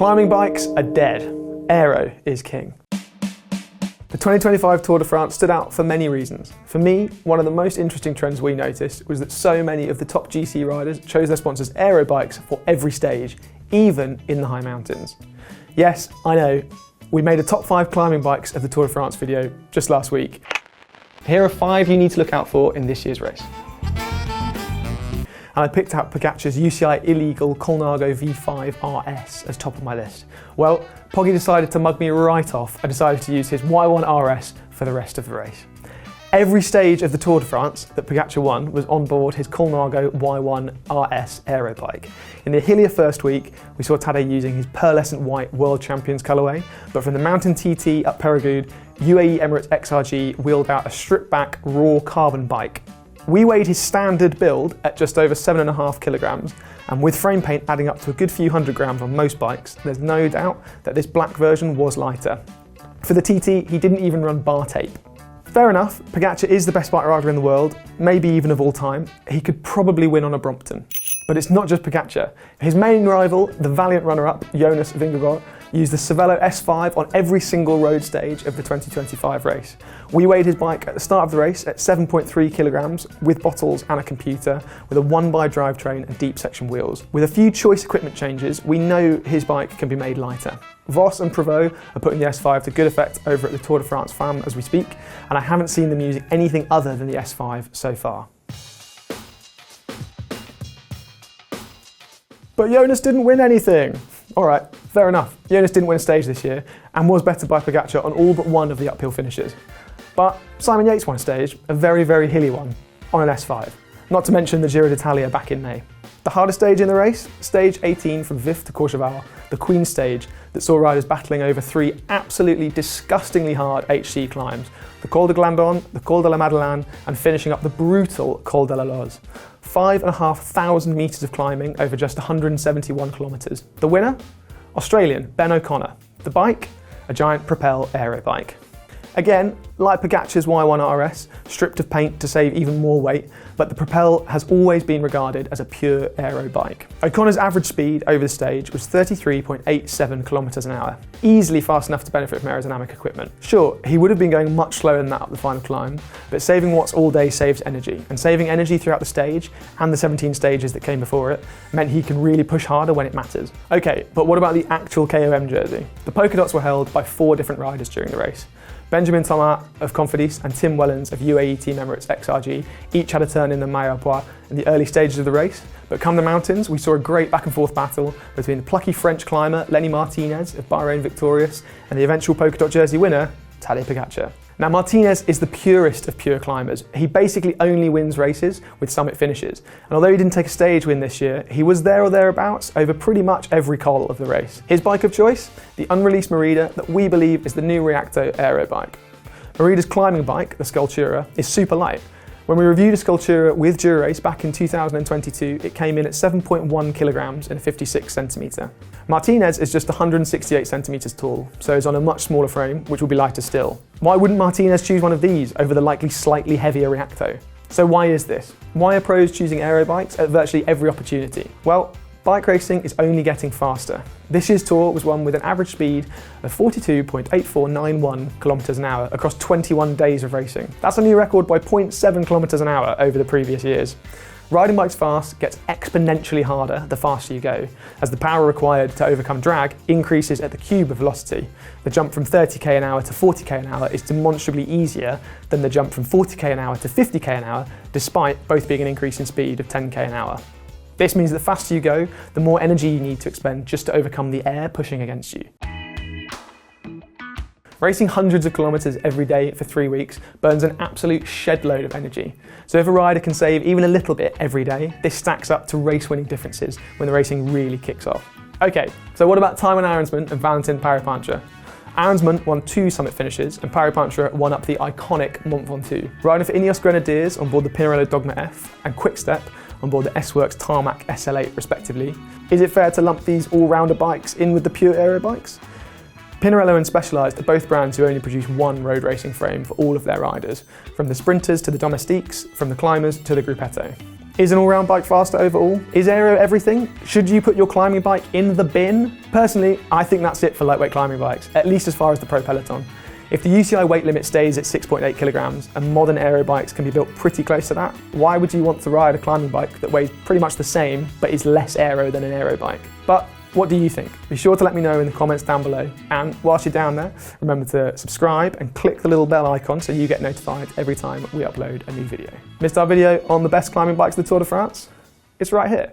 Climbing bikes are dead. Aero is king. The 2025 Tour de France stood out for many reasons. For me, one of the most interesting trends we noticed was that so many of the top GC riders chose their sponsors' aero bikes for every stage, even in the high mountains. Yes, I know, we made a top 5 climbing bikes of the Tour de France video just last week. Here are 5 you need to look out for in this year's race. And I picked out Pogacar's UCI illegal Colnago V5 RS as top of my list. Well, Poggy decided to mug me right off and decided to use his Y1 RS for the rest of the race. Every stage of the Tour de France that Pogacar won was on board his Colnago Y1 RS aero bike. In the Ahilia first week, we saw Tadej using his pearlescent white World Champions colourway, but from the Mountain TT up Peyregoud, UAE Emirates XRG wheeled out a stripped-back raw carbon bike. We weighed his standard build at just over 7.5 kilograms, and with frame paint adding up to a good few hundred grams on most bikes, there's no doubt that this black version was lighter. For the TT, he didn't even run bar tape. Fair enough, Pogacar is the best bike rider in the world, maybe even of all time. He could probably win on a Brompton. But it's not just Pogacar. His main rival, the valiant runner-up, Jonas Vingegaard, used the Cervelo S5 on every single road stage of the 2025 race. We weighed his bike at the start of the race at 7.3 kilograms with bottles and a computer, with a 1x drivetrain and deep section wheels. With a few choice equipment changes, we know his bike can be made lighter. Voss and Prevost are putting the S5 to good effect over at the Tour de France FAM as we speak, and I haven't seen them using anything other than the S5 so far. But Jonas didn't win anything. Alright, fair enough. Jonas didn't win a stage this year and was better by Pogacar on all but one of the uphill finishes. But Simon Yates won a stage, a very, very hilly one, on an S5. Not to mention the Giro d'Italia back in May. The hardest stage in the race, stage 18 from Vif to Courchevel, the Queen stage that saw riders battling over 3 absolutely disgustingly hard HC climbs. The Col de Glandon, the Col de la Madeleine, and finishing up the brutal Col de la Loze. 5,500 metres of climbing over just 171 kilometres. The winner? Australian Ben O'Connor. The bike? A giant Propel aero bike. Again, like Pogacar's Y1 RS, stripped of paint to save even more weight, but the Propel has always been regarded as a pure aero bike. O'Connor's average speed over the stage was 33.87 kilometres an hour, easily fast enough to benefit from aerodynamic equipment. Sure, he would have been going much slower than that up the final climb, but saving watts all day saves energy, and saving energy throughout the stage, and the 17 stages that came before it, meant he can really push harder when it matters. Okay, but what about the actual KOM jersey? The polka dots were held by 4 different riders during the race. Benjamin Thomas of Cofidis and Tim Wellens of UAE Team Emirates XRG each had a turn in the maillot à pois in the early stages of the race, but come the mountains, we saw a great back and forth battle between the plucky French climber Lenny Martinez of Bahrain Victorious and the eventual polka dot jersey winner, Tadej Pogacar. Now Martinez is the purest of pure climbers. He basically only wins races with summit finishes, and although he didn't take a stage win this year, he was there or thereabouts over pretty much every col of the race. His bike of choice? The unreleased Merida that we believe is the new Reacto aero bike. Merida's climbing bike, the Sculptura, is super light. When we reviewed a Sculptura with Dura-Race back in 2022, it came in at 7.1 kilograms and 56 centimetre. Martinez is just 168 centimetres tall, so is on a much smaller frame, which will be lighter still. Why wouldn't Martinez choose one of these over the likely slightly heavier Reacto? So why is this? Why are pros choosing aero bikes at virtually every opportunity? Well, bike racing is only getting faster. This year's Tour was won with an average speed of 42.8491 kilometres an hour across 21 days of racing. That's a new record by 0.7 kilometres an hour over the previous years. Riding bikes fast gets exponentially harder the faster you go, as the power required to overcome drag increases at the cube of velocity. The jump from 30k an hour to 40k an hour is demonstrably easier than the jump from 40k an hour to 50k an hour, despite both being an increase in speed of 10k an hour. This means the faster you go, the more energy you need to expend just to overcome the air pushing against you. Racing hundreds of kilometres every day for 3 weeks burns an absolute shed load of energy. So if a rider can save even a little bit every day, this stacks up to race-winning differences when the racing really kicks off. Okay, so what about Thymen Arensman and Valentin Parapantra? Arensman won 2 summit finishes and Parapantra won up the iconic Mont Ventoux. Riding for Ineos Grenadiers on board the Pinarello Dogma F and Quickstep on board the S-Works Tarmac SL8 respectively, is it fair to lump these all-rounder bikes in with the pure aero bikes? Pinarello and Specialized are both brands who only produce one road racing frame for all of their riders, from the sprinters to the domestiques, from the climbers to the gruppetto. Is an all-round bike faster overall? Is aero everything? Should you put your climbing bike in the bin? Personally, I think that's it for lightweight climbing bikes, at least as far as the Pro Peloton. If the UCI weight limit stays at 6.8 kilograms and modern aero bikes can be built pretty close to that, why would you want to ride a climbing bike that weighs pretty much the same but is less aero than an aero bike? But what do you think? Be sure to let me know in the comments down below. And whilst you're down there, remember to subscribe and click the little bell icon so you get notified every time we upload a new video. Missed our video on the best climbing bikes of the Tour de France? It's right here.